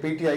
PTI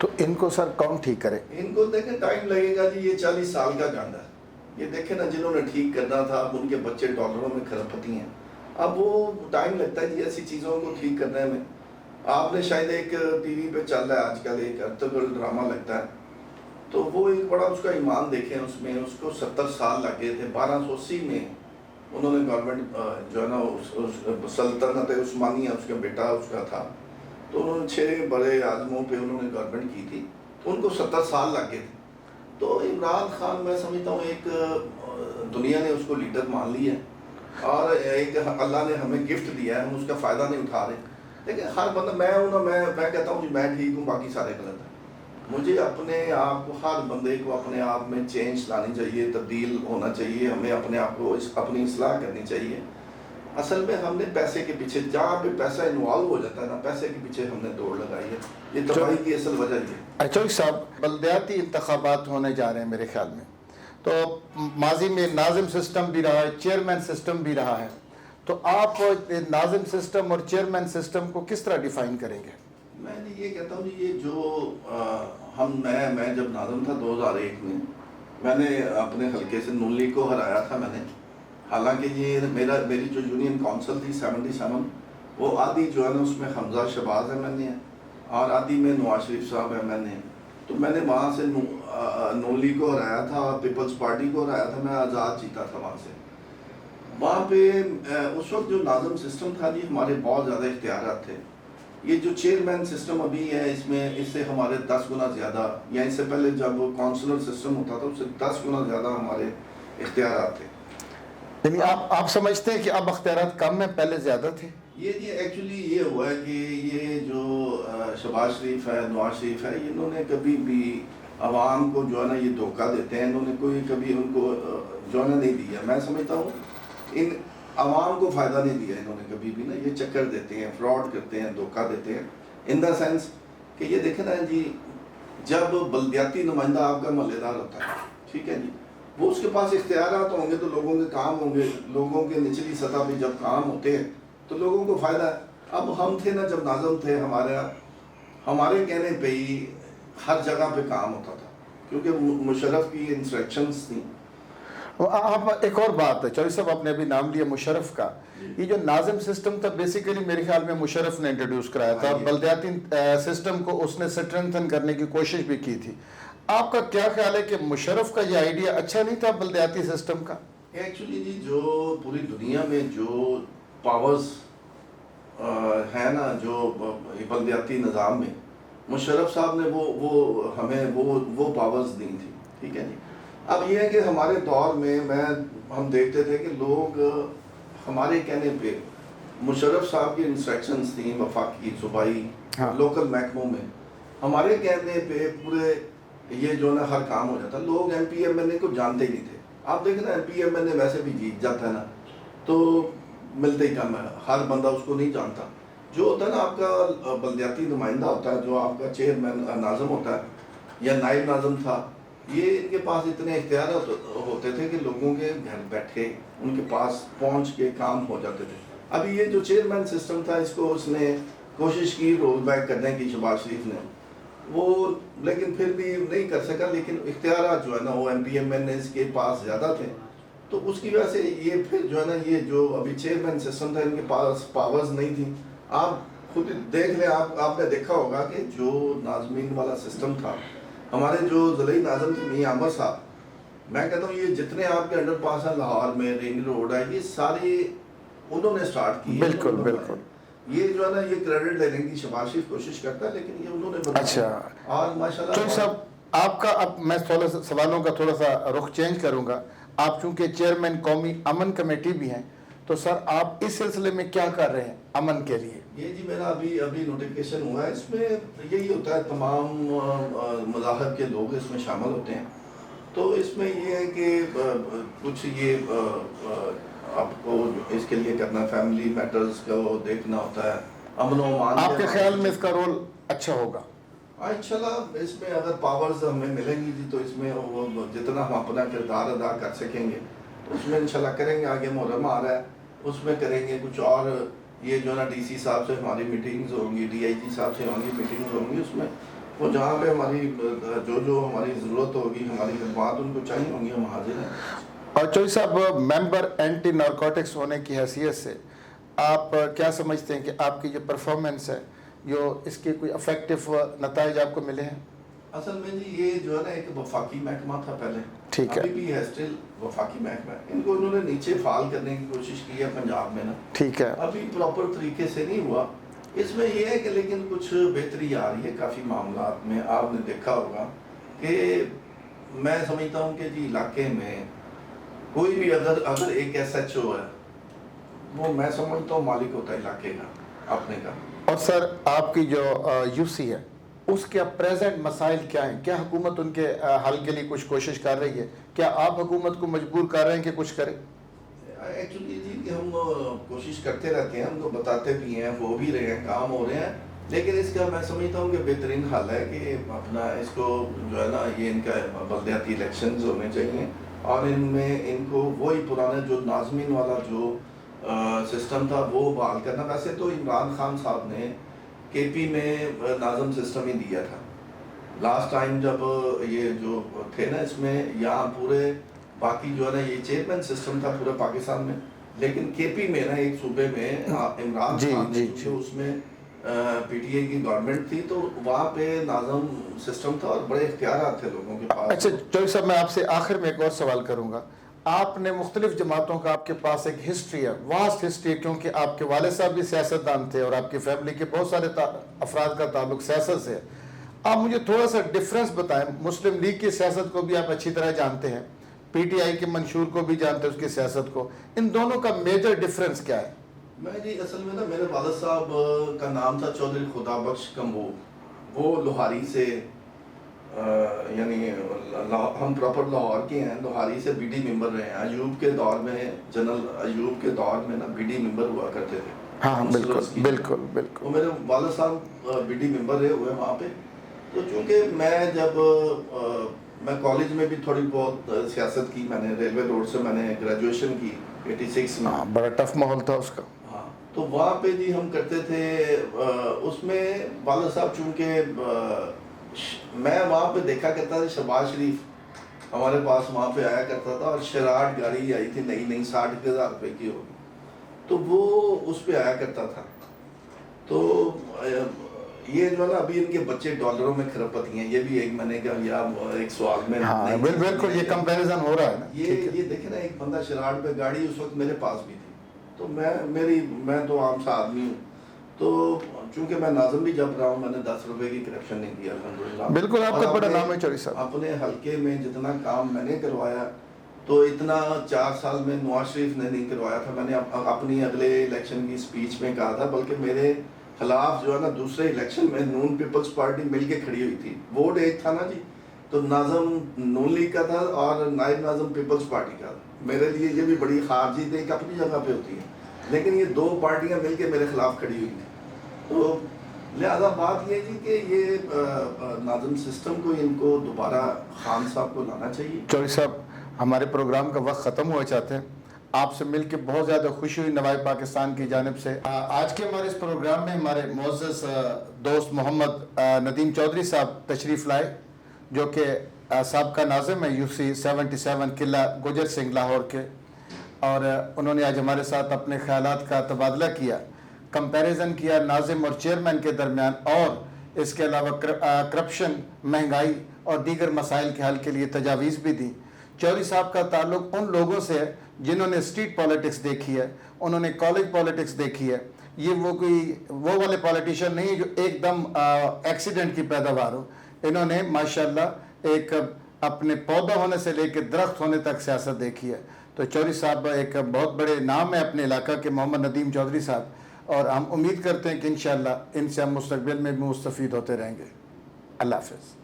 تو ان کو سر کون ٹھیک کرے؟ ان کو دیکھیں ٹائم لگے گا جی، یہ 40 سال کا گاند ہے، یہ دیکھیں نا جنہوں نے ٹھیک کرنا تھا اب ان کے بچے ڈالروں میں کھرب پتی ہیں، اب وہ ٹائم لگتا ہے جی ایسی چیزوں کو ٹھیک کرنے میں. آپ نے شاید ایک ٹی وی پہ چل رہا ہے آج کل ایک ارطغرل ڈرامہ لگتا ہے، تو وہ ایک بڑا اس کا ایمان دیکھیں، اس میں اس کو 70 سال لگ گئے تھے. 1280 میں انہوں نے گورنمنٹ جو ہے نا سلطنت عثمانیہ اس کا بیٹا اس کا تھا، تو انہوں نے 6 بڑے اعظموں پہ انہوں نے گورنمنٹ کی تھی، ان کو 70 سال لگ گئے تھے. تو عمران خان میں سمجھتا ہوں ایک دنیا نے اس کو لیڈر مان لی ہے، اور ایک اللہ نے ہمیں گفٹ دیا ہے، ہم اس کا فائدہ نہیں اٹھا رہے. لیکن ہر بندہ میں کہتا ہوں جی میں ٹھیک ہوں باقی سارے غلط ہیں. مجھے اپنے آپ کو، ہر بندے کو اپنے آپ میں چینج لانی چاہیے، تبدیل ہونا چاہیے، ہمیں اپنے آپ کو اپنی اصلاح کرنی چاہیے. اصل میں ہم نے پیسے کے پیچھے، جہاں پہ پیسہ انوالو ہو جاتا ہے نا، پیسے کے پیچھے ہم نے دوڑ لگائی ہے. یہ تباہی کی اصل وجہ یہ ہے. چوہدری صاحب، بلدیاتی انتخابات ہونے جا رہے ہیں میرے خیال میں، تو ماضی میں ناظم سسٹم بھی رہا ہے، چیئرمین سسٹم بھی رہا ہے، تو آپ ناظم سسٹم اور چیئرمین سسٹم کو کس طرح ڈیفائن کریں گے؟ میں یہ کہتا ہوں جی، یہ جو میں جب ناظم تھا 2001 میں نے اپنے حلقے سے نون لیگ کو ہرایا تھا میں نے. حالانکہ یہ میری جو یونین کونسل تھی 77، وہ آدھی جو ہے نا اس میں حمزہ شہباز ایم این اے ہے اور آدھی میں نواز شریف صاحب ایم این اے. تو میں نے وہاں سے نون لیگ کو ہرایا تھا، پیپلز پارٹی کو ہرایا تھا، میں آزاد جیتا تھا وہاں سے. وہاں پہ اس وقت جو ناظم سسٹم تھا جی، ہمارے بہت زیادہ اختیارات تھے. یہ جو چیئرمین سسٹم ابھی ہے اس سے ہمارے 10 گنا زیادہ، یا اس سے پہلے جب کونسلر سسٹم ہوتا تھا اس سے 10 گنا زیادہ ہمارے اختیارات تھے. یعنی آپ سمجھتے ہیں کہ اب اختیارات کم ہیں، پہلے زیادہ تھے؟ یہ جی ایکچولی یہ ہوا ہے کہ یہ جو شہباز شریف ہے، نواز شریف ہے، انہوں نے کبھی بھی عوام کو جو ہے نا یہ دھوکہ دیتے ہیں، انہوں نے کبھی ان کو جو ہے نا نہیں دیا. میں سمجھتا ہوں ان عوام کو فائدہ نہیں دیا انہوں نے کبھی بھی نا. یہ چکر دیتے ہیں، فراڈ کرتے ہیں، دھوکہ دیتے ہیں. ان دا سینس کہ یہ دیکھیں نا جی، جب بلدیاتی نمائندہ آپ کا محلے دار ہوتا ہے، ٹھیک ہے جی، وہ اس کے پاس اختیارات ہوں گے تو لوگوں کے کام ہوں گے، لوگوں کے نچلی سطح پہ جب کام ہوتے ہیں تو لوگوں کو فائدہ ہے. اب ہم تھے نا جب ناظم تھے، ہمارے کہنے پہ ہی ہر جگہ پہ کام ہوتا تھا، کیونکہ مشرف کی انسٹرکشنز تھیں. آپ ایک اور بات ہے چوہدری صاحب، آپ نے ابھی نام لیا مشرف کا. یہ جو ناظم سسٹم تھا بیسیکلی میرے خیال میں مشرف نے انٹروڈیوس کرایا تھا، اور بلدیاتی سسٹم کو اس نے اسٹرینتھن کرنے کی کوشش بھی کی تھی. آپ کا کیا خیال ہے کہ مشرف کا یہ آئیڈیا اچھا نہیں تھا بلدیاتی سسٹم کا؟ ایکچولی جی، جو پوری دنیا میں جو پاورز ہے نا، جو بلدیاتی نظام میں، مشرف صاحب نے وہ ہمیں وہ پاورز دی تھی. ٹھیک ہے جی. اب یہ ہے کہ ہمارے دور میں ہم دیکھتے تھے کہ لوگ ہمارے کہنے پہ، مشرف صاحب کی انسٹرکشنز تھیں وفاقی صوبائی لوکل محکموں میں، ہمارے کہنے پہ پورے یہ جو نا ہر کام ہو جاتا. لوگ ایم پی ایم این اے کو جانتے ہی نہیں تھے. آپ دیکھیں نا، ایم پی ایم این اے ویسے بھی جیت جاتا ہے نا تو ملتے ہی کم ہے، ہر بندہ اس کو نہیں جانتا. جو ہوتا ہے نا آپ کا بلدیاتی نمائندہ ہوتا ہے، جو آپ کا چیئرمین ناظم ہوتا ہے یا نائب ناظم تھا، یہ ان کے پاس اتنے اختیارات ہوتے تھے کہ لوگوں کے گھر بیٹھے ان کے پاس پہنچ کے کام ہو جاتے تھے. ابھی یہ جو چیئرمین سسٹم تھا، اس کو اس نے کوشش کی رول بیک کرنے کی شہباز شریف نے، وہ لیکن پھر بھی نہیں کر سکا. لیکن اختیارات جو ہے نا وہ ایم پی ایم این کے پاس زیادہ تھے، تو اس کی وجہ سے یہ پھر جو ہے نا یہ جو ابھی چیئرمین سسٹم تھا، ان کے پاس پاورز نہیں تھی. آپ خود دیکھ لیں، آپ نے دیکھا ہوگا کہ جو ناظمین والا سسٹم تھا، ہمارے جو ضلعی ناظم تھے میاں عمر صاحب، میں کہتا ہوں یہ جتنے آپ کے انڈر پاس ہیں لاہور میں، رنگ روڈ ہے، یہ ساری انہوں نے سٹارٹ کی. بالکل بالکل. یہ جو ہے نا یہ کریڈٹ لینے کی شہباز شریف کوشش کرتا ہے، لیکن یہ انہوں نے بنایا. اچھا، اور ماشاءاللہ چوہدری صاحب آپ کا، اب میں سوالوں کا تھوڑا سا رخ چینج کروں گا. آپ چونکہ چیئرمین قومی امن کمیٹی بھی ہیں، تو سر آپ اس سلسلے میں کیا کر رہے ہیں امن کے لیے؟ یہ جی میرا ابھی نوٹیفیکیشن ہوا ہے. اس میں یہی ہوتا ہے، تمام مذاہب کے لوگ اس میں شامل ہوتے ہیں. تو اس میں یہ ہے کہ کچھ یہ آپ کو اس کے لیے کرنا، فیملی میٹرز کو دیکھنا ہوتا ہے، امن و امان. آپ کے خیال میں اس کا رول اچھا ہوگا؟ انشاءاللہ اس میں اگر پاورز ہمیں ملیں گی جی، تو اس میں وہ جتنا ہم اپنا کردار ادا کر سکیں گے تو اس میں انشاءاللہ کریں گے. آگے محرم آ رہا ہے، اس میں کریں گے کچھ. اور یہ جو ہے نا ڈی سی صاحب سے ہماری میٹنگز ہوں گی، ڈی آئی جی صاحب سے ہماری میٹنگز ہوں گی، اس میں وہ جہاں پہ ہماری جو ہماری ضرورت ہوگی، ہماری خدمات ان کو چاہیے ہوں گی، ہم حاضر ہیں۔ اور چوہدری صاحب، ممبر اینٹی نارکوٹکس ہونے کی حیثیت سے آپ کیا سمجھتے ہیں کہ آپ کی جو پرفارمنس ہے، جو اس کے کوئی افیکٹو نتائج آپ کو ملے ہیں؟ اصل میں جی یہ جو ہے نا ایک وفاقی محکمہ تھا پہلے، ٹھیک ہے، ابھی بھی ہے اسٹل وفاقی محکمہ ہے، ان کو انہوں نے نیچے فعال کرنے کی کوشش کی ہے پنجاب میں نا، ٹھیک ہے، ابھی پراپر طریقے سے نہیں ہوا۔ اس میں یہ ہے کہ لیکن کچھ بہتری آ رہی ہے کافی معاملات میں۔ آپ نے دیکھا ہوگا کہ میں سمجھتا ہوں کہ جی علاقے میں کوئی بھی اگر ایک ایس ایچ او ہے، وہ میں سمجھتا ہوں مالک ہوتا ہے علاقے کا اپنے کا۔ اور سر آپ کی جو یو سی ہے اس کے پریزنٹ مسائل کیا ہیں؟ کیا حکومت ان کے حل کے لیے کچھ کوشش کر رہی ہے؟ کیا آپ حکومت کو مجبور کر رہے ہیں کہ کچھ کرے؟ ایکچولی جی کہ ہم کوشش کرتے رہتے ہیں، ہم کو بتاتے بھی ہیں، ہو بھی رہے ہیں، کام ہو رہے ہیں، لیکن اس کا میں سمجھتا ہوں کہ بہترین حل ہے کہ اپنا اس کو جو ہے نا یہ ان کا بلدیاتی الیکشنز ہونے چاہیے، اور ان میں ان کو وہی پرانا جو ناظمین والا جو سسٹم تھا وہ بحال کرنا۔ ویسے تو عمران خان صاحب نے کے پی میں ناظم سسٹم ہی دیا تھا لاسٹ ٹائم جب یہ جو تھے نا، اس میں یہاں پورے باقی جو ہے نا یہ چیئرمین سسٹم تھا پورے پاکستان میں، لیکن کے پی میں نا ایک صوبے میں عمران خان نے جو اس میں پی ٹی اے کی گورنمنٹ تھی تو وہاں پہ ناظم سسٹم تھا اور بڑے اختیارات تھے لوگوں کے پاس۔ اچھا چوہدری صاحب، میں آپ سے آخر میں ایک اور سوال کروں گا۔ آپ نے مختلف جماعتوں کا آپ کے پاس ایک ہسٹری ہے، واسٹ ہسٹری ہے، کیونکہ آپ کے والد صاحب بھی سیاستدان تھے اور آپ کی فیملی کے بہت سارے افراد کا تعلق سیاست سے ہے۔ آپ مجھے تھوڑا سا ڈفرینس بتائیں، مسلم لیگ کی سیاست کو بھی آپ اچھی طرح جانتے ہیں، پی ٹی آئی کے منشور کو بھی جانتے ہیں، اس کی سیاست کو، ان دونوں کا میجر ڈفرینس کیا ہے؟ میں جی اصل میں نا میرے والد صاحب کا نام تھا چودھری خدا بخش کمبو، وہ لوہاری سے یعنی ہم پراپر لاہور کے ہیں، لوہاری سے بی ڈی ممبر رہے ہیں۔ ایوب کے دور میں، جنرل ایوب کے دور میں نا بی ڈی ممبر ہوا کرتے تھے۔ ہاں بالکل بالکل بالکل۔ وہ میرے والد صاحب بی ڈی ممبر رہے ہوئے وہاں پہ، تو چونکہ میں جب میں کالج میں بھی تھوڑی بہت سیاست کی، میں نے ریلوے روڈ سے میں نے گریجویشن کی 86 میں۔ بڑا ٹف ماحول تھا اس کا۔ ہاں تو وہاں پہ جی ہم کرتے تھے، اس میں والد صاحب چونکہ میں وہاں پہ دیکھا کرتا تھا، شہباز شریف ہمارے پاس وہاں پہ آیا کرتا تھا، اور شراٹ گاڑی آئی تھی نئی نئی 60,000 روپے کی ہوگی، تو وہ اس پہ آیا کرتا تھا۔ تو یہ جو ہے نا ابھی ان کے بچے ڈالروں میں کھرپتی ہیں، یہ بھی ایک میں نے کہا یا ایک سوال میں بالکل یہ کمپیریزن ہو رہا ہے نا۔ یہ دیکھیں نا، ایک بندہ شراٹ پہ گاڑی اس وقت میرے پاس بھی تھی، تو میں تو عام سا آدمی ہوں، تو چونکہ میں ناظم بھی جب رہا ہوں، میں نے 10 روپے کی کرپشن نہیں کیا الحمدللہ۔ بالکل آپ کا بڑا نام ہے چوہدری صاحب۔ اپنے حلقے میں جتنا کام میں نے کروایا تو اتنا 4 سال میں نواز شریف نے نہیں کروایا تھا۔ میں نے اپنی اگلے الیکشن کی سپیچ میں کہا تھا، بلکہ میرے خلاف جو ہے نا دوسرے الیکشن میں نون پیپلز پارٹی مل کے کھڑی ہوئی تھی، ووٹ ایک تھا نا جی، تو ناظم نون لیگ کا تھا اور نائب ناظم پیپلز پارٹی کا تھا۔ میرے لیے یہ بھی بڑی خارجی تھی، ایک اپنی جگہ پہ ہوتی ہے، لیکن یہ 2 پارٹیاں مل کے میرے خلاف کھڑی ہوئی تھیں۔ تو لہذا بات یہ تھی کہ یہ ناظم سسٹم کو ان کو دوبارہ خان صاحب کو لانا چاہیے۔ چوہدری صاحب، ہمارے پروگرام کا وقت ختم ہوا چاہتے ہیں، آپ سے مل کے بہت زیادہ خوشی ہوئی نوائے پاکستان کی جانب سے۔ آج کے ہمارے اس پروگرام میں ہمارے معزز دوست محمد ندیم چودھری صاحب تشریف لائے، جو کہ سابقہ ناظم ہے UC 77 قلعہ گجر سنگھ لاہور کے، اور انہوں نے آج ہمارے ساتھ اپنے خیالات کا تبادلہ کیا، کمپیریزن کیا ناظم اور چیئرمین کے درمیان، اور اس کے علاوہ کرپشن، مہنگائی اور دیگر مسائل کے حل کے لیے تجاویز بھی دی۔ چودھری صاحب کا تعلق ان لوگوں سے ہے جنہوں نے اسٹریٹ پالیٹکس دیکھی ہے، انہوں نے کالج پالیٹکس دیکھی ہے۔ یہ وہ والے پالیٹیشین نہیں جو ایک دم ایکسیڈنٹ کی پیداوار ہو، انہوں نے ماشاءاللہ ایک اپنے پودا ہونے سے لے کے درخت ہونے تک سیاست دیکھی ہے۔ تو چودھری صاحب ایک بہت بڑے نام ہے اپنے علاقہ کے، محمد ندیم چودھری صاحب، اور ہم امید کرتے ہیں کہ انشاءاللہ ان سے ہم مستقبل میں بھی مستفید ہوتے رہیں گے۔ اللہ حافظ۔